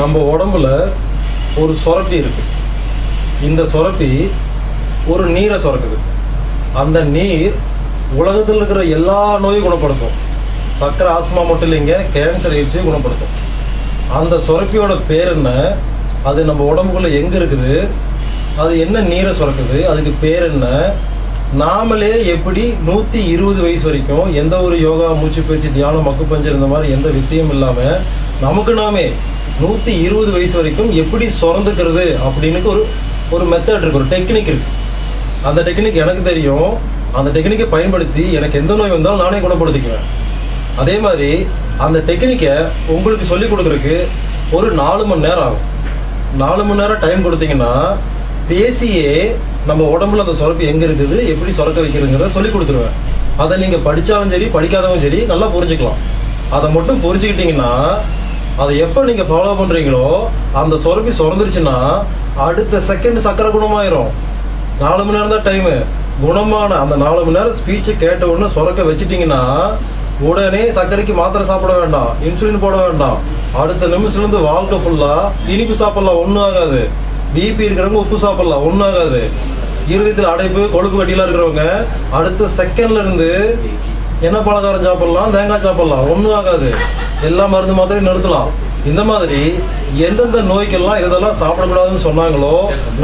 நம்ம உடம்புல ஒரு சுரப்பி இருக்கு. இந்த சுரப்பி ஒரு நீரை சுரக்குது. அந்த நீர் உலகத்தில் இருக்கிற எல்லா நோயும் குணப்படுத்தும். சக்கரை, ஆஸ்துமா மட்டும் இல்லைங்க, கேன்சர் எய்ட்ஸையும் குணப்படுத்தும். அந்த சுரப்பியோட பேர் என்ன, அது நம்ம உடம்புக்குள்ள எங்கே இருக்குது, அது என்ன நீரை சுரக்குது, அதுக்கு பேர் என்ன, நாமளே எப்படி 120 வயசு வரைக்கும் எந்த ஒரு யோகா, மூச்சு பயிற்சி, தியானம், மக்கு பஞ்சர் இந்த மாதிரி எந்த வித்தியும் இல்லாமல் நமக்கு நாமே 120 வயசு வரைக்கும் எப்படி சுரந்துக்கிறது அப்படின்னு ஒரு மெத்தட் இருக்கு, ஒரு டெக்னிக் இருக்கு. அந்த டெக்னிக் எனக்கு தெரியும். அந்த டெக்னிக்கை பயன்படுத்தி எனக்கு எந்த நோய் வந்தாலும் நானே குணப்படுத்திக்குவேன். அதே மாதிரி அந்த டெக்னிக்கை உங்களுக்கு சொல்லிக் கொடுக்குறதுக்கு ஒரு 4 மணி நேரம் ஆகும். 4 மணி நேரம் டைம் கொடுத்தீங்கன்னா பேசியே நம்ம உடம்புல அந்த சுரப்பு எங்கே இருக்குது, எப்படி சுரக்க வைக்கிறதுங்கிறத சொல்லி கொடுத்துருவேன். அதை நீங்கள் படித்தாலும் சரி படிக்காதவங்க சரி நல்லா புரிஞ்சுக்கலாம். அதை மட்டும் புரிஞ்சுக்கிட்டீங்கன்னா அதை எப்போ நீங்கள் ஃபாலோ பண்ணுறீங்களோ அந்த சுரப்பி சுரந்துருச்சுன்னா அடுத்த செகண்ட் சக்கரை குணமாயிரும். 4 மணி நேரம் தான் டைமு. குணமான அந்த 4 மணி நேரம் ஸ்பீச்சை கேட்ட உடனே சுரக்க வச்சுட்டிங்கன்னா உடனே சர்க்கரைக்கு மாத்திரை சாப்பிட வேண்டாம், இன்சுலின் போட வேண்டாம். அடுத்த நிமிஷத்துலேருந்து வாழ்க்கை ஃபுல்லாக இனிப்பு சாப்பிடலாம், ஒன்றும் ஆகாது. பிபி இருக்கிறவங்க உப்பு சாப்பிடலாம், ஒன்றும் ஆகாது. இருதயத்தில் அடைப்பு, கொழுப்பு கட்டிலாம் இருக்கிறவங்க அடுத்த செகண்ட்ல இருந்து என்ன பலகாரம் சாப்பிடலாம், தேங்காய் சாப்பிடலாம், ஒன்றும் ஆகாது. எல்லா மருந்து மாத்திரையும் நிறுத்தலாம். இந்த மாதிரி எந்தெந்த நோய்க்கெல்லாம் இதெல்லாம் சாப்பிடக்கூடாதுன்னு சொன்னாங்களோ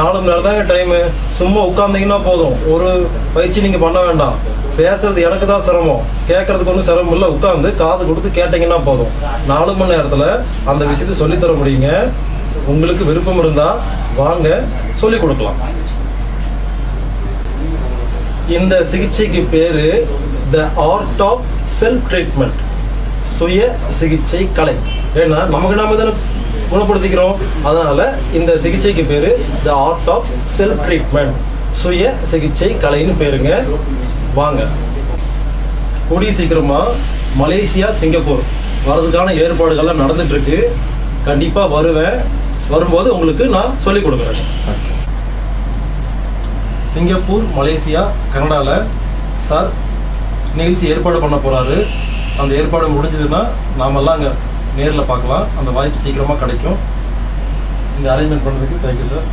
4 மணி நேரம் தாங்க டைமு. சும்மா உட்கார்ந்தீங்கன்னா போதும், ஒரு பயிற்சி நீங்கள் பண்ண வேண்டாம். பேசுறது எனக்கு தான் சிரமம், கேட்கறதுக்கு ஒன்றும் சிரமம் இல்லை. உட்காந்து காது கொடுத்து கேட்டீங்கன்னா போதும். 4 மணி நேரத்தில் அந்த விஷயத்தை சொல்லித்தர முடியுங்க. உங்களுக்கு விருப்பம் இருந்தால் வாங்க, சொல்லிக் கொடுக்கலாம். இந்த சிகிச்சைக்கு பேரு the art of self treatment, சுய சிகிச்சை கலை. ஏன்னா நமக்கு நாம தானே குணப்படுத்திக்கிறோம். அதனால இந்த சிகிச்சைக்கு பேரு the art of self treatment, சுய சிகிச்சை கலைன்னு பேருங்க. வாங்க, கூடிய சீக்கிரமா மலேசியா, சிங்கப்பூர் வர்றதுக்கான ஏற்பாடுகள்லாம் நடந்துட்டு இருக்கு. கண்டிப்பா வருவேன். வரும்போது உங்களுக்கு நான் சொல்லிக் கொடுக்குறேன். சிங்கப்பூர், மலேசியா, கனடாவில் சார் நிகழ்ச்சி ஏற்பாடு பண்ண போகிறாரு. அந்த ஏற்பாடு முடிஞ்சதுன்னா நாமெல்லாம் அங்கே நேரில் பார்க்கலாம். அந்த வாய்ப்பு சீக்கிரமாக கிடைக்கும். இந்த அரேஞ்ச்மெண்ட் பண்ணுறதுக்கு தேங்க்யூ சார்.